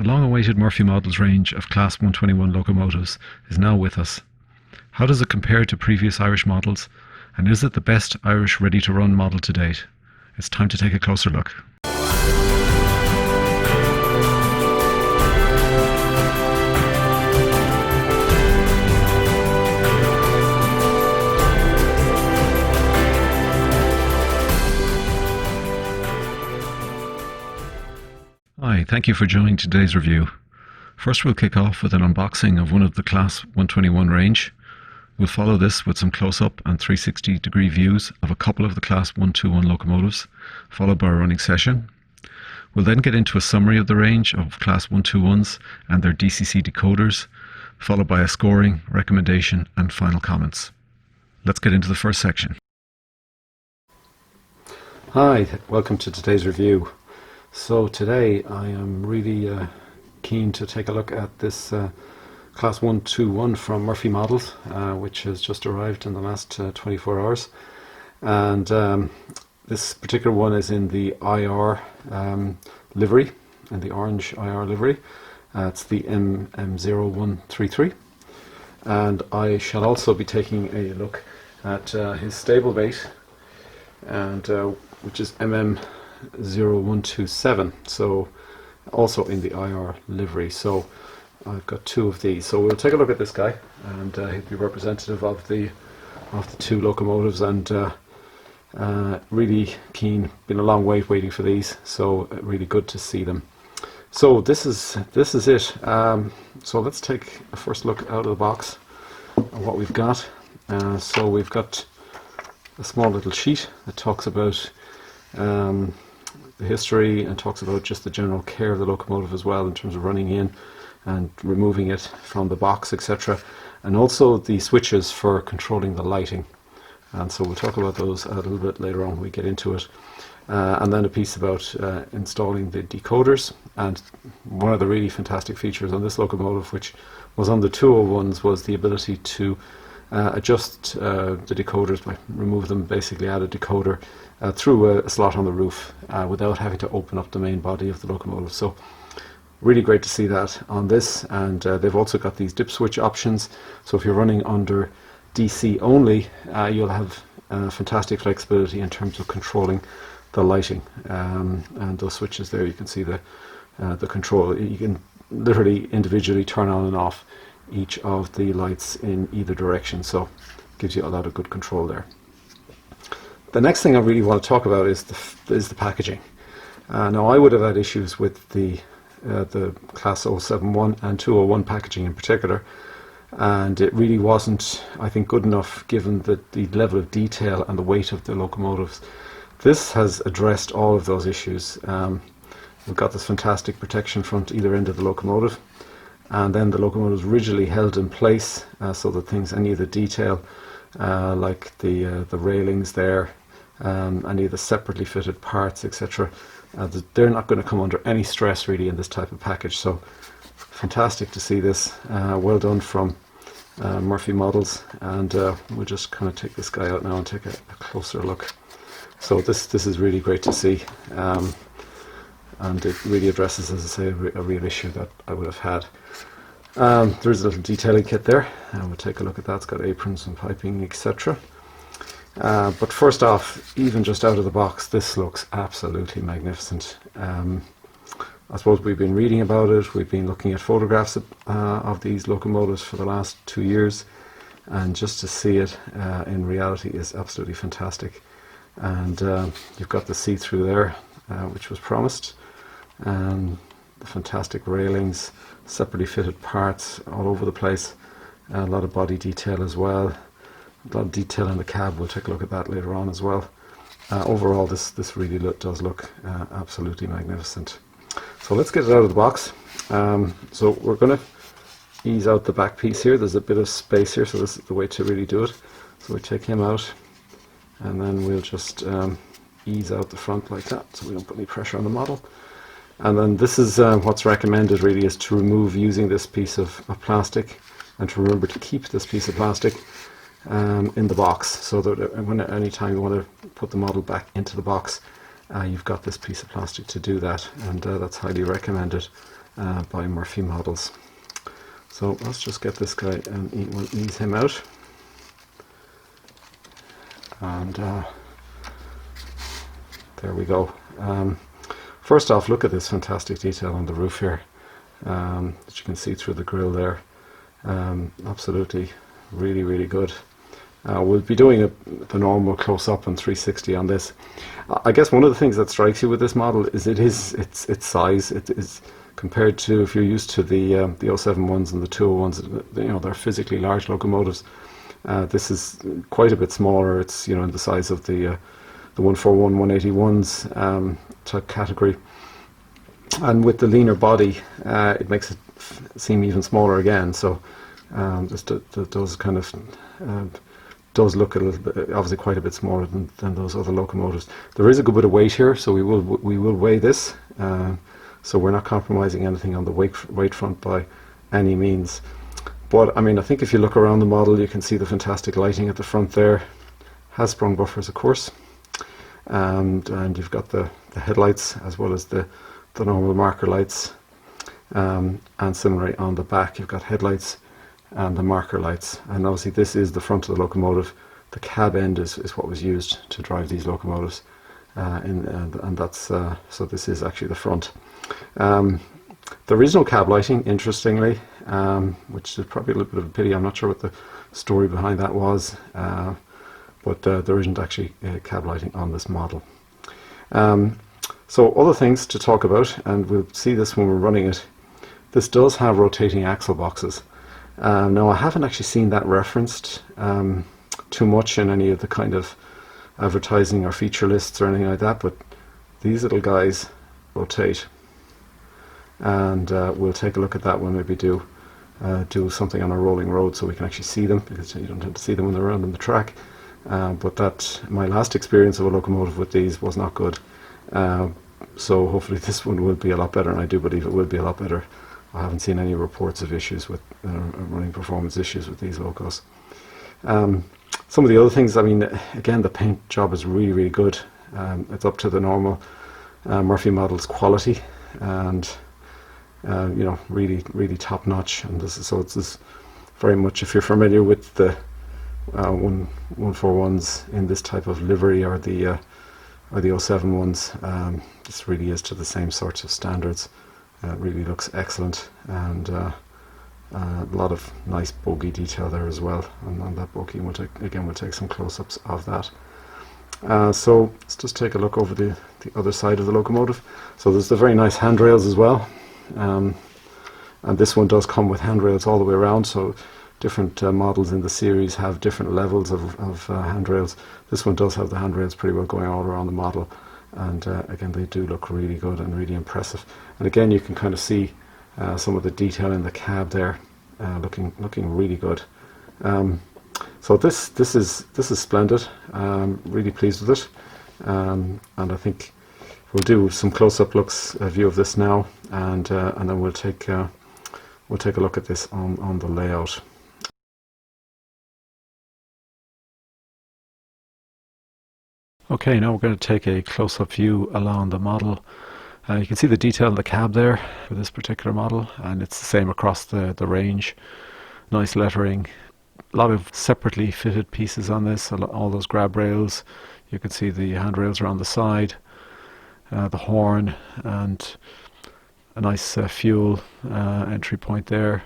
long-awaited Murphy Models range of Class 121 locomotives is now with us. How does it compare to previous Irish models, and is it the best Irish ready-to-run model to date? It's time to take a closer look. Hi, thank you for joining today's review. First we'll kick off with an unboxing of one of the Class 121 range. We'll follow this with some close-up and 360-degree views of a couple of the Class 121 locomotives, followed by a running session. We'll then get into a summary of the range of Class 121s and their DCC decoders, followed by a scoring, recommendation and final comments. Let's get into the first section. Hi, welcome to today's review. So today I am really keen to take a look at this Class 121 from Murphy Models, which has just arrived in the last 24 hours. And this particular one is in the IR livery, in the orange IR livery. It's the MM0133. And I shall also be taking a look at his stablemate, and which is MM0127, so also in the IR livery. So I've got two of these. So we'll take a look at this guy, and he'll be representative of the two locomotives, and really keen. Been a long wait waiting for these, so really good to see them. So this is it. So let's take a first look out of the box at what we've got. So we've got a small little sheet that talks about the history and talks about just the general care of the locomotive as well, in terms of running in and removing it from the box, etc., and also the switches for controlling the lighting. And so we'll talk about those a little bit later on when we get into it. And then a piece about installing the decoders. And one of the really fantastic features on this locomotive, which was on the 201s, was the ability to adjust the decoders, by remove them, basically add a decoder through a slot on the roof without having to open up the main body of the locomotive. So really great to see that on this. And they've also got these dip switch options, so if you're running under DC only, you'll have fantastic flexibility in terms of controlling the lighting, and those switches there, you can see the control. You can literally individually turn on and off each of the lights in either direction, so gives you a lot of good control there. The next thing I really want to talk about is the packaging. Now, I would have had issues with the Class 071 and 201 packaging in particular, and it really wasn't, I think, good enough given the level of detail and the weight of the locomotives. This has addressed all of those issues. We've got this fantastic protection front either end of the locomotive, and then the locomotive is rigidly held in place so that any of the detail, like the railings there, any of the separately fitted parts, etc., they're not going to come under any stress really in this type of package. So fantastic to see this. Well done from Murphy Models. And we'll just kind of take this guy out now and take a closer look. So this is really great to see, and it really addresses, as I say, a real issue that I would have had. There's a little detailing kit there, and we'll take a look at that. It's got aprons and piping, etc. But first off, even just out of the box, this looks absolutely magnificent. I suppose we've been reading about it, we've been looking at photographs of these locomotives for the last 2 years, and just to see it in reality is absolutely fantastic. And you've got the see-through there, which was promised, and the fantastic railings, separately fitted parts all over the place, a lot of body detail as well, a lot of detail in the cab. We'll take a look at that later on as well. Overall, this really does look absolutely magnificent. So let's get it out of the box. So we're going to ease out the back piece here. There's a bit of space here, so this is the way to really do it. So we take him out, and then we'll just ease out the front like that, so we don't put any pressure on the model. And then this is what's recommended really, is to remove using this piece of plastic, and to remember to keep this piece of plastic in the box, so that when any time you want to put the model back into the box, you've got this piece of plastic to do that, and that's highly recommended. by Murphy Models. So let's just get this guy and we'll ease him out. And there we go. First off, look at this fantastic detail on the roof here that you can see through the grille there. Absolutely really, really good. We'll be doing the normal close-up and 360 on this. I guess one of the things that strikes you with this model is its size. It is compared to, if you're used to the 07 ones and the 201s, you know, they're physically large locomotives. This is quite a bit smaller. It's, you know, in the size of the 141, 181s type category. And with the leaner body, it makes it seem even smaller again. So just those kind of does look a little bit, obviously quite a bit smaller than those other locomotives. There is a good bit of weight here, so we will weigh this. So we're not compromising anything on the weight front by any means. But I mean, I think if you look around the model, you can see the fantastic lighting at the front there. Has sprung buffers, of course, and you've got the headlights as well as the normal marker lights, and similarly on the back you've got headlights and the marker lights. And obviously this is the front of the locomotive. The cab end is what was used to drive these locomotives, and that's so this is actually the front. The original cab lighting, interestingly, which is probably a little bit of a pity, I'm not sure what the story behind that was, but there isn't actually cab lighting on this model. So other things to talk about, and we'll see this when we're running it. This does have rotating axle boxes. Now I haven't actually seen that referenced too much in any of the kind of advertising or feature lists or anything like that, but these little guys rotate, and we'll take a look at that when maybe do something on a rolling road so we can actually see them, because you don't have to see them when they're around on the track. But my last experience of a locomotive with these was not good. So hopefully this one will be a lot better, and I do believe it will be a lot better. I haven't seen any reports of issues with running performance issues with these locos. Some of the other things, I mean, again, the paint job is really, really good. It's up to the normal Murphy Models quality, and you know, really, really top notch. And it's very much, if you're familiar with the 141s in this type of livery, or the 07 ones, this really is to the same sorts of standards. It really looks excellent, and a lot of nice bogie detail there as well on that bogie. We'll take some close-ups of that. So let's just take a look over the other side of the locomotive. So there's the very nice handrails as well, and this one does come with handrails all the way around. So different models in the series have different levels of handrails. This one does have the handrails pretty well going all around the model, and again, they do look really good and really impressive. And again, you can kind of see some of the detail in the cab there, looking really good. So this is splendid. Really pleased with it, and I think we'll do some close-up looks, view of this now, and then we'll take a look at this on the layout. Okay, now we're going to take a close-up view along the model. You can see the detail in the cab there for this particular model, and it's the same across the range. Nice lettering, a lot of separately fitted pieces on this, all those grab rails. You can see the handrails are on the side, the horn, and a nice fuel entry point there.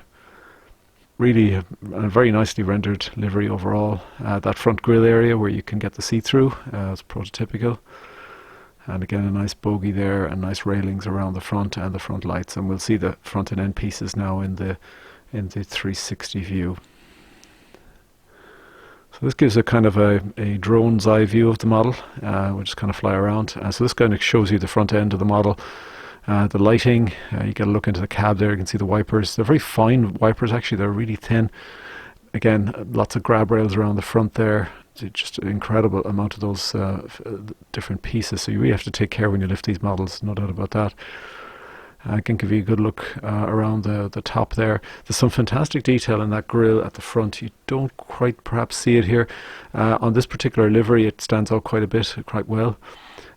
Really a very nicely rendered livery overall. That front grille area where you can get the see-through is prototypical, and again a nice bogie there, and nice railings around the front and the front lights, and we'll see the front and end pieces now in the 360 view. So this gives a kind of a drone's eye view of the model. We'll just kind of fly around. So this kind of shows you the front end of the model. The lighting, you get a look into the cab there, you can see the wipers. They're very fine wipers actually, they're really thin. Again, lots of grab rails around the front there. Just an incredible amount of those different pieces, so you really have to take care when you lift these models, no doubt about that. I can give you a good look around the top there. There's some fantastic detail in that grille at the front. You don't quite perhaps see it here. On this particular livery it stands out quite a bit, quite well.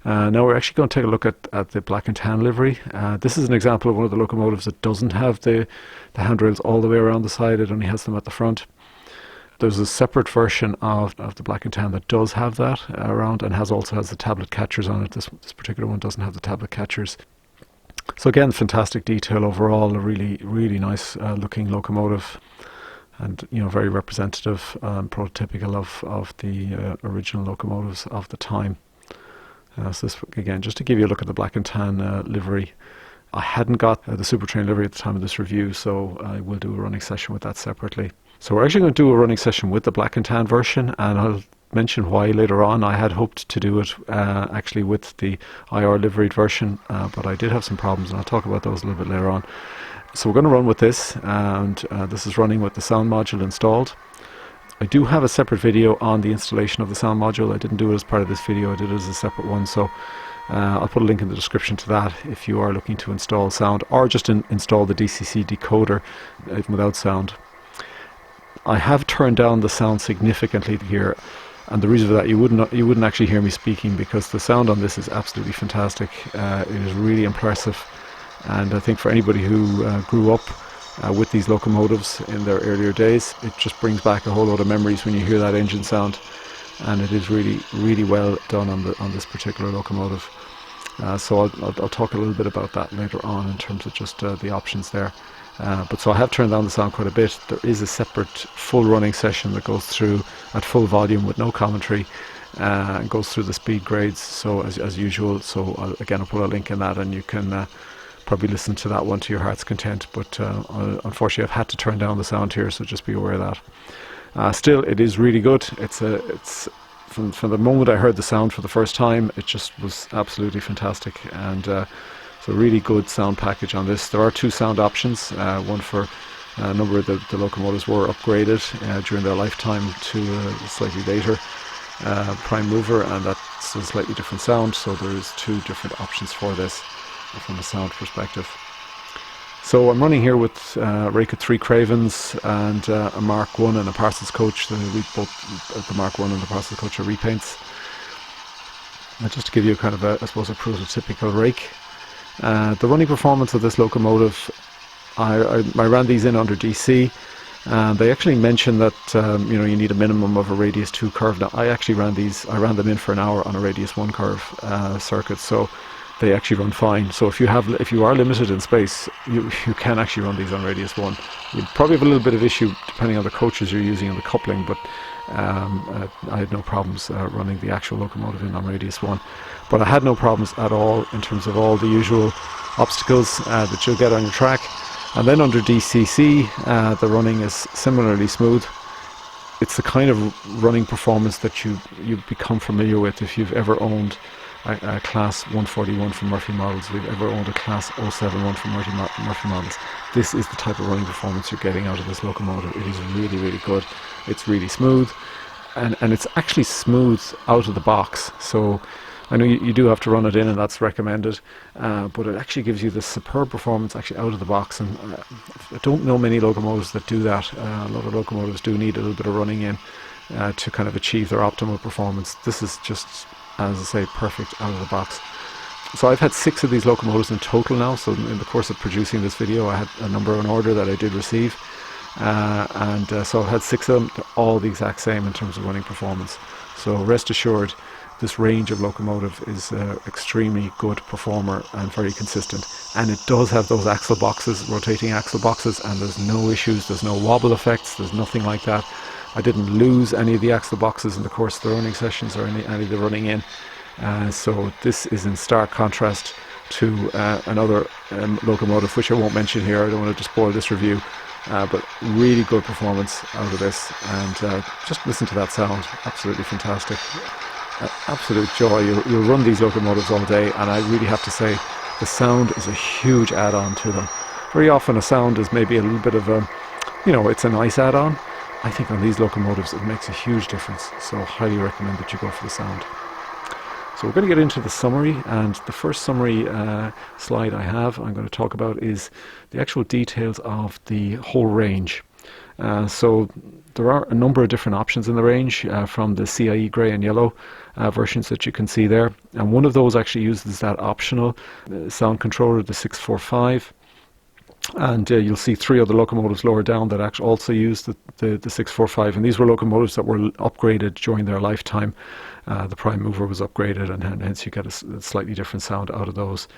Now we're actually going to take a look at the black and tan livery. This is an example of one of the locomotives that doesn't have the handrails all the way around the side. It only has them at the front. There's a separate version of the black and tan that does have that around and also has the tablet catchers on it. This particular one doesn't have the tablet catchers. So again, fantastic detail overall, a really, really nice looking locomotive, and very representative, prototypical of the original locomotives of the time. So this, again, just to give you a look at the black and tan livery. I hadn't got the Supertrain livery at the time of this review, so I will do a running session with that separately. So we're actually going to do a running session with the black and tan version, and I'll mention why later on. I had hoped to do it actually with the IR liveried version, but I did have some problems, and I'll talk about those a little bit later on. So we're going to run with this, and this is running with the sound module installed. I do have a separate video on the installation of the sound module. I didn't do it as part of this video, I did it as a separate one, so I'll put a link in the description to that if you are looking to install sound, or just install the DCC decoder even without sound. I have turned down the sound significantly here, and the reason for that, you wouldn't actually hear me speaking, because the sound on this is absolutely fantastic. It is really impressive, and I think for anybody who grew up with these locomotives in their earlier days, it just brings back a whole lot of memories when you hear that engine sound, and it is really, really well done on this particular locomotive. So I'll talk a little bit about that later on in terms of just the options there. But so I have turned down the sound quite a bit. There is a separate full running session that goes through at full volume with no commentary, and goes through the speed grades, so as usual. So I'll put a link in that, and you can probably listen to that one to your heart's content. But unfortunately I've had to turn down the sound here, so just be aware of that. Still, it is really good. It's from the moment I heard the sound for the first time, it just was absolutely fantastic, and so really good sound package on this. There are two sound options, one for a number of the locomotives were upgraded during their lifetime to a slightly later prime mover, and that's a slightly different sound, so there's two different options for this from a sound perspective. So I'm running here with Raycut 3 Cravens and a Mark 1 and a Parcels Coach. Both the Mark 1 and the Parcels Coach are repaints. And just to give you kind of I suppose a prototypical rake. The running performance of this locomotive, I ran these in under DC. They actually mentioned that you need a minimum of a radius 2 curve. Now I actually ran them in for an hour on a radius 1 curve circuit, so they actually run fine. So if you are limited in space, you can actually run these on radius 1. You probably have a little bit of issue depending on the coaches you're using and the coupling, but I had no problems running the actual locomotive in on radius 1. But I had no problems at all in terms of all the usual obstacles that you'll get on your track. And then under DCC, the running is similarly smooth. It's the kind of running performance that you become familiar with if you've ever owned a Class 141 from Murphy Models, if you've ever owned a Class 071 from Murphy Models. This is the type of running performance you're getting out of this locomotive. It is really, really good. It's really smooth, and it's actually smooth out of the box. So I know you do have to run it in, and that's recommended, but it actually gives you this superb performance actually out of the box, and I don't know many locomotives that do that. A lot of locomotives do need a little bit of running in to kind of achieve their optimal performance. This is just, as I say, perfect out of the box. So I've had 6 of these locomotives in total now, so in the course of producing this video I had a number in order that I did receive, so I've had 6 of them. They're all the exact same in terms of running performance, so rest assured this range of locomotive is extremely good performer and very consistent. And it does have those axle boxes, rotating axle boxes, and there's no issues, there's no wobble effects, there's nothing like that. I didn't lose any of the axle boxes in the course of the running sessions or any of the running in. So this is in stark contrast to another locomotive, which I won't mention here. I don't want to just spoil this review, but really good performance out of this. And just listen to that sound, absolutely fantastic. Absolute joy. You'll run these locomotives all day, and I really have to say the sound is a huge add-on to them. Very often a sound is maybe a little bit of a, it's a nice add-on. I think on these locomotives it makes a huge difference, so highly recommend that you go for the sound. So we're going to get into the summary, and the first summary slide I'm going to talk about is the actual details of the whole range. So there are a number of different options in the range, from the CIE grey and yellow versions that you can see there. And one of those actually uses that optional sound controller, the 645. And you'll see three other locomotives lower down that actually also use the 645. And these were locomotives that were upgraded during their lifetime. The prime mover was upgraded, and hence you get a slightly different sound out of those.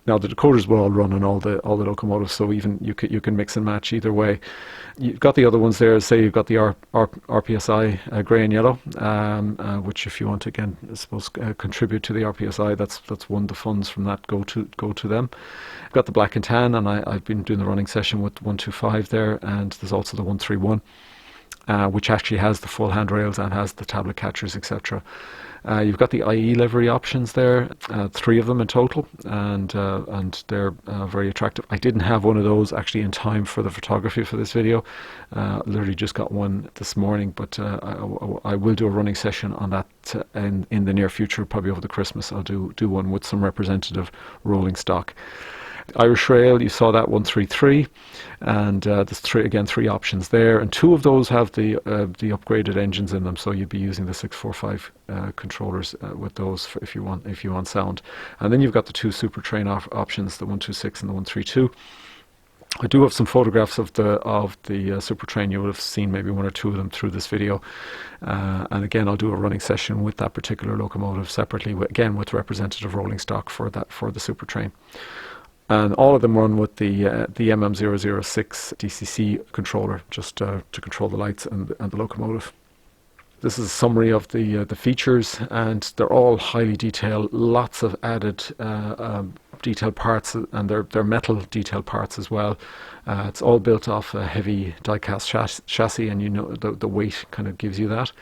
Now the decoders will all run on all the locomotives, so even you can mix and match either way. You've got the other ones there. Say you've got the RPSI grey and yellow, which if you want to again, I suppose, contribute to the RPSI, that's one of the funds from that go to them. I've got the black and tan, and I've been doing the running session with 125 there, and there's also the 131. Which actually has the full handrails and has the tablet catchers, etc. You've got the IE livery options there, 3 of them in total, and they're very attractive. I didn't have one of those actually in time for the photography for this video. Literally just got one this morning, but I will do a running session on that in the near future, probably over the Christmas. I'll do one with some representative rolling stock. Irish Rail, you saw that 133, and there's 3 options there, and 2 of those have the upgraded engines in them, so you'd be using the 645 controllers with those if you want sound. And then you've got the 2 super train options, the 126 and the 132. I do have some photographs of the super train. You would have seen maybe 1 or 2 of them through this video, and again I'll do a running session with that particular locomotive separately, again with representative rolling stock for the super train. And all of them run with the MM006 DCC controller, just to control the lights and the locomotive. This is a summary of the features, and they're all highly detailed. Lots of added detailed parts, and they're metal detailed parts as well. It's all built off a heavy die-cast chassis, and you know the weight kind of gives you that.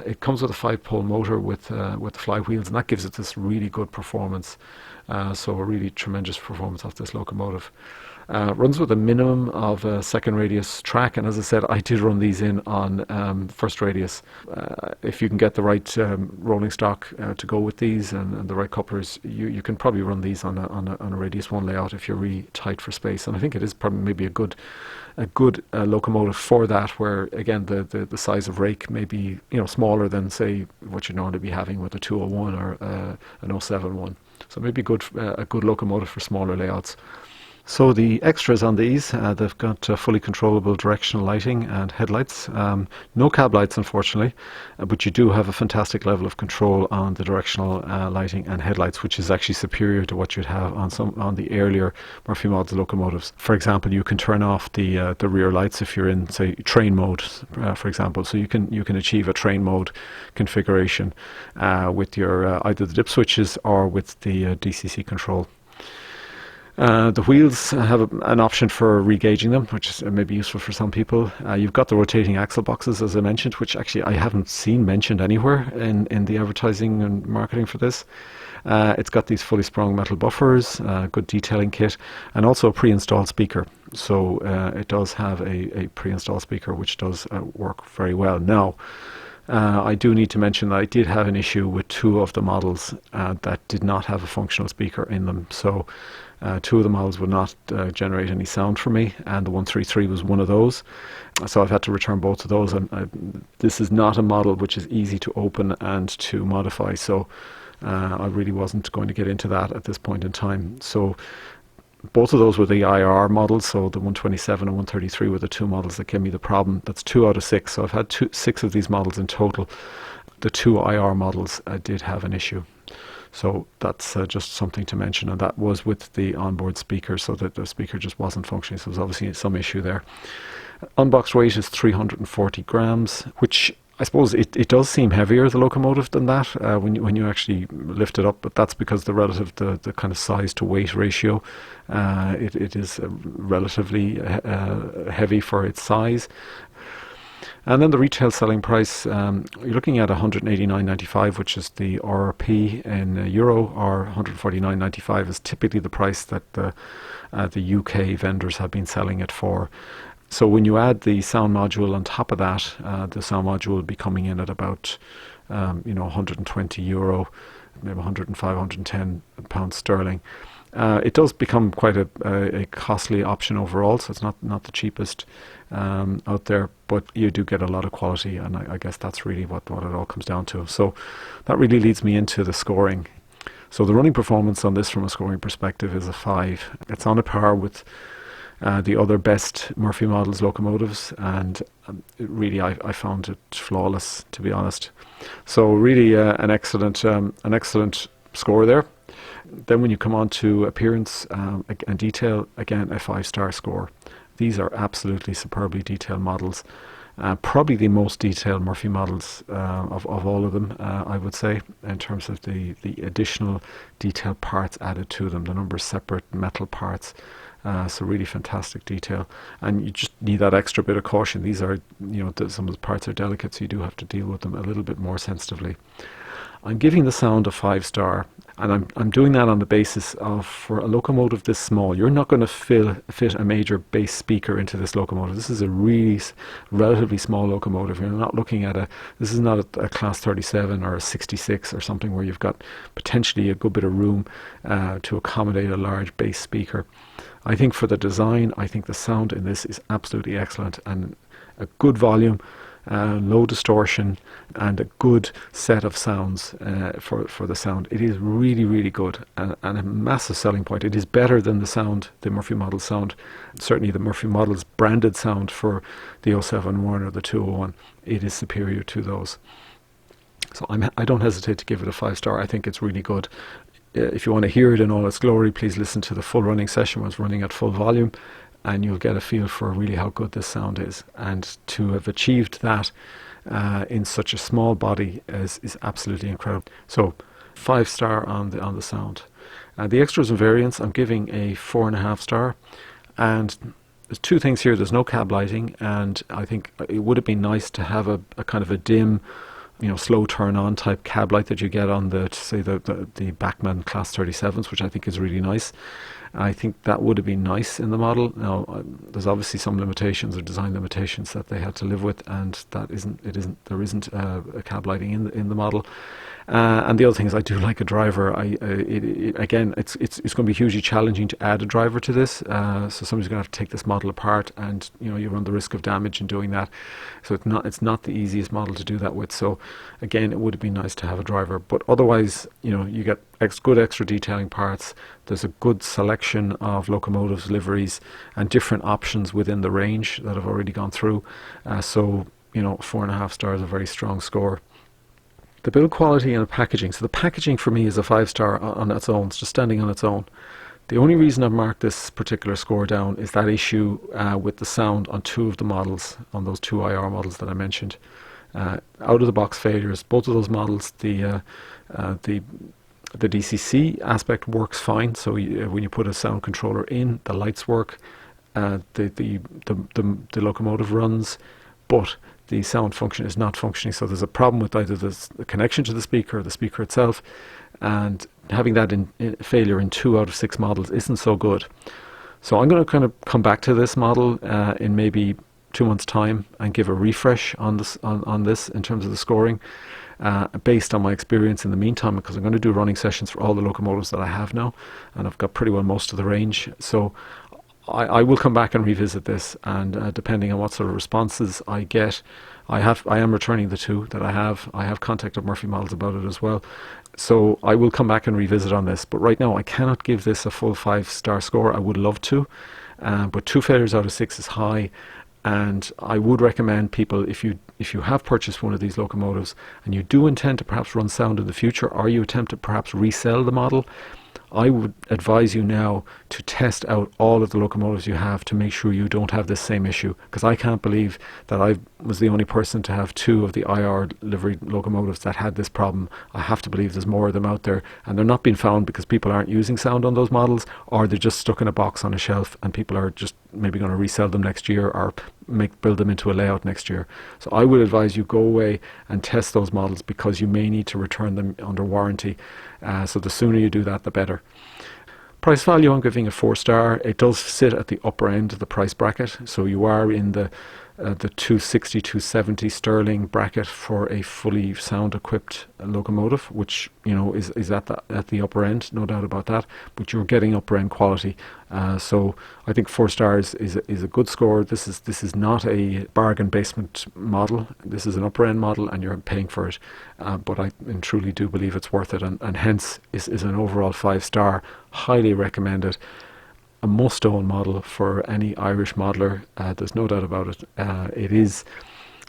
It comes with a 5-pole motor with the flywheels, and that gives it this really good performance. So a really tremendous performance off this locomotive. Runs with a minimum of a second radius track, and as I said, I did run these in on first radius. If you can get the right rolling stock to go with these and the right couplers, you can probably run these on a radius 1 layout if you're really tight for space. And I think it is probably maybe a good locomotive for that, where again the size of rake may be smaller than say what you'd normally be having with a 201 or an 071. So maybe a good locomotive for smaller layouts. So the extras on these, they've got fully controllable directional lighting and headlights. No cab lights, unfortunately, but you do have a fantastic level of control on the directional lighting and headlights, which is actually superior to what you'd have on the earlier Murphy model locomotives. For example, you can turn off the rear lights if you're in, say, train mode, for example. So you can achieve a train mode configuration with your either the dip switches or with the DCC control. The wheels have an option for re-gauging them, which is maybe useful for some people. You've got the rotating axle boxes, as I mentioned, which actually I haven't seen mentioned anywhere in the advertising and marketing for this. It's got these fully sprung metal buffers, good detailing kit, and also a pre-installed speaker. So it does have a pre-installed speaker, which does work very well. Now, I do need to mention that I did have an issue with 2 of the models that did not have a functional speaker in them. So 2 of the models would not generate any sound for me, and the 133 was one of those. So I've had to return both of those. And this is not a model which is easy to open and to modify. So I really wasn't going to get into that at this point in time. So both of those were the IR models, so the 127 and 133 were the 2 models that gave me the problem. That's 2 out of 6, so I've had 6 of these models in total. The 2 IR models did have an issue. So that's just something to mention, and that was with the onboard speaker, so that the speaker just wasn't functioning, so there's obviously some issue there. Unboxed weight is 340 grams, which I suppose it does seem heavier, the locomotive, than that when you actually lift it up, but that's because the kind of size to weight ratio, it is relatively heavy for its size. And then the retail selling price, you're looking at 189.95, which is the RRP in euro, or 149.95 is typically the price that the UK vendors have been selling it for. So when you add the sound module on top of that, the sound module will be coming in at about 120 euro, maybe 105, 110 pounds sterling. It does become quite a costly option overall, so it's not the cheapest out there, but you do get a lot of quality, and I guess that's really what it all comes down to. So that really leads me into the scoring. So the running performance on this from a scoring perspective is a 5. It's on a par with the other best Murphy models locomotives, and really I found it flawless, to be honest. So really an excellent score there. Then when you come on to appearance and detail, again a 5-star score. These are absolutely superbly detailed models. Probably the most detailed Murphy models of all of them, I would say, in terms of the additional detailed parts added to them, the number of separate metal parts. So really fantastic detail, and you just need that extra bit of caution. These are, some of the parts are delicate, so you do have to deal with them a little bit more sensitively. I'm giving the sound a 5-star, and I'm doing that on the basis of, for a locomotive this small, you're not going to fit a major bass speaker into this locomotive. This is a really relatively small locomotive. You're not looking at this is not a class 37 or a 66 or something where you've got potentially a good bit of room to accommodate a large bass speaker. I think for the design, I think the sound in this is absolutely excellent, and a good volume, low distortion, and a good set of sounds for the sound. It is really, really good, and a massive selling point. It is better than the Murphy model sound, certainly the Murphy model's branded sound for the 071 or the 201. It is superior to those. So I don't hesitate to give it a 5-star. I think it's really good. If you want to hear it in all its glory, please listen to the full running session when it's running at full volume, and you'll get a feel for really how good this sound is. And to have achieved that in such a small body is absolutely incredible. So 5-star on the sound. The extras and variants, I'm giving a 4.5-star. And there's two things here. There's no cab lighting, and I think it would have been nice to have a kind of a dim, slow turn on type cab light that you get on the Bachmann Class 37s, which I think is really nice. I think that would have been nice in the model. Now, there's obviously some limitations or design limitations that they had to live with, and there isn't a cab lighting in the model. And the other thing is, I do like a driver. Again, it's going to be hugely challenging to add a driver to this. So somebody's going to have to take this model apart, and you run the risk of damage in doing that. So it's not the easiest model to do that with. So again, it would have been nice to have a driver. But otherwise, you get good extra detailing parts. There's a good selection of locomotives, liveries, and different options within the range that I've already gone through. So 4.5 stars, a very strong score. The build quality and the packaging. So the packaging for me is a 5-star on its own. It's just standing on its own. The only reason I've marked this particular score down is that issue with the sound on two of the models, on those two IR models that I mentioned. Out of the box failures, both of those models, the DCC aspect works fine. So when you put a sound controller in, the lights work, the locomotive runs, but the sound function is not functioning. So there's a problem with either the connection to the speaker or the speaker itself, and having that in failure in 2 out of 6 models isn't so good. So I'm going to kind of come back to this model in maybe 2 months' time and give a refresh on this in terms of the scoring, based on my experience in the meantime, because I'm going to do running sessions for all the locomotives that I have now, and I've got pretty well most of the range. So I will come back and revisit this, and depending on what sort of responses I get, I am returning the 2 that I have. I have contacted Murphy Models about it as well. So I will come back and revisit on this. But right now I cannot give this a full 5-star score. I would love to, but 2 failures out of 6 is high. And I would recommend people, if you have purchased one of these locomotives and you do intend to perhaps run sound in the future, or you attempt to perhaps resell the model, I would advise you now to test out all of the locomotives you have to make sure you don't have this same issue, because I can't believe that I was the only person to have 2 of the IR livery locomotives that had this problem. I have to believe there's more of them out there, and they're not being found because people aren't using sound on those models, or they're just stuck in a box on a shelf and people are just maybe going to resell them next year or build them into a layout next year. So I would advise you go away and test those models, because you may need to return them under warranty. So the sooner you do that, the better. Price value, I'm giving a 4-star. It does sit at the upper end of the price bracket, so you are in the the 260, 270 sterling bracket for a fully sound equipped locomotive, which is at the upper end, no doubt about that. But you're getting upper end quality, so I think 4 stars is a good score. This is not a bargain basement model. This is an upper end model, and you're paying for it. But I truly do believe it's worth it, and hence is an overall 5 star. Highly recommended. A must-own model for any Irish modeler. There's no doubt about it. It is,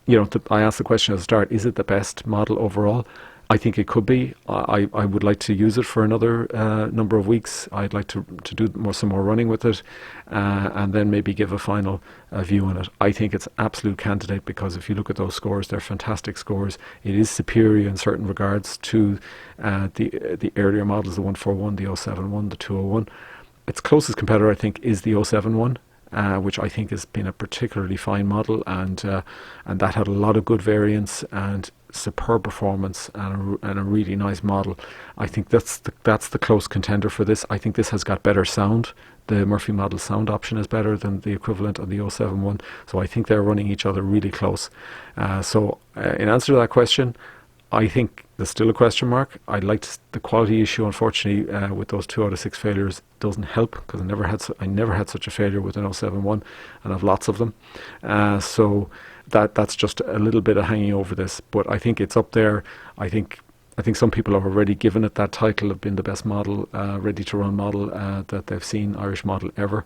I asked the question at the start, is it the best model overall? I think it could be. I would like to use it for another number of weeks. I'd like to do some more running with it, and then maybe give a final view on it. I think it's an absolute candidate, because if you look at those scores, they're fantastic scores. It is superior in certain regards to the earlier models, the 141, the 071, the 201. Its closest competitor, I think, is the 071, which I think has been a particularly fine model, and that had a lot of good variance and superb performance, and a really nice model. I think that's the close contender for this. I think this has got better sound. The Murphy model sound option is better than the equivalent of the 071, so I think they're running each other really close. So in answer to that question, I think there's still a question mark. The quality issue, unfortunately, with those 2 out of 6 failures doesn't help, because I never had such a failure with an 071, and I've lots of them. So that's just a little bit of hanging over this, but I think it's up there. I think some people have already given it that title of being the best model, ready to run model that they've seen, Irish model ever.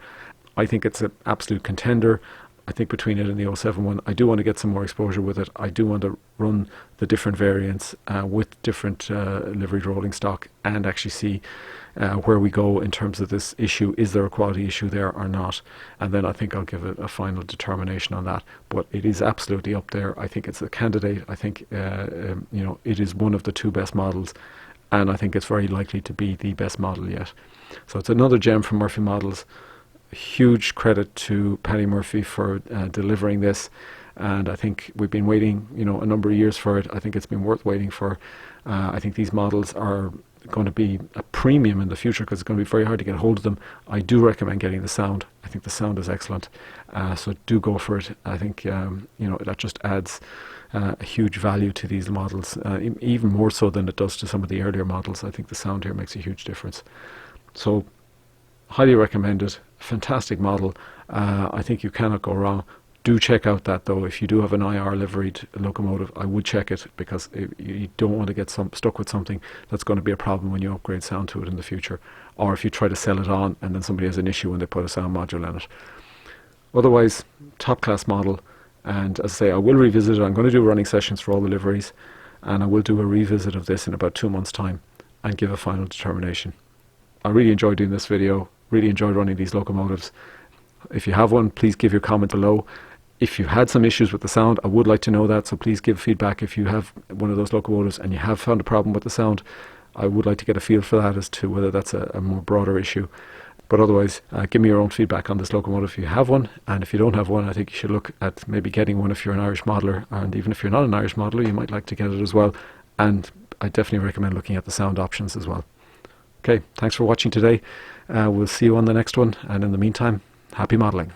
I think it's an absolute contender. I think between it and the 071, I do want to get some more exposure with it. I do want to run the different variants with different liveried rolling stock, and actually see where we go in terms of this issue. Is there a quality issue there or not? And then I think I'll give it a final determination on that. But it is absolutely up there. I think it's a candidate. I think it is one of the 2 best models, and I think it's very likely to be the best model yet. So it's another gem from Murphy Models. Huge credit to Paddy Murphy for delivering this, and I think we've been waiting a number of years for it. I think it's been worth waiting for. I think these models are going to be a premium in the future, because it's going to be very hard to get hold of them. I do recommend getting the sound. I think the sound is excellent, so do go for it. I think that just adds a huge value to these models, even more so than it does to some of the earlier models. I think the sound here makes a huge difference. So highly recommended. Fantastic model. I think you cannot go wrong. Do check out that, though. If you do have an IR liveried locomotive, I would check it, because you don't want to get stuck with something that's going to be a problem when you upgrade sound to it in the future, or if you try to sell it on and then somebody has an issue when they put a sound module in it. Otherwise, top class model. And as I say, I will revisit it. I'm going to do running sessions for all the liveries, and I will do a revisit of this in about 2 months' time and give a final determination. I really enjoyed doing this video. Really enjoyed running these locomotives. If you have one, please give your comment below. If you had some issues with the sound, I would like to know that, so please give feedback. If you have one of those locomotives and you have found a problem with the sound, I would like to get a feel for that, as to whether that's a more broader issue. But otherwise, give me your own feedback on this locomotive if you have one, and if you don't have one, I think you should look at maybe getting one if you're an Irish modeler, and even if you're not an Irish modeler, you might like to get it as well. And I definitely recommend looking at the sound options as well. Okay, thanks for watching today. We'll see you on the next one, and in the meantime, happy modelling.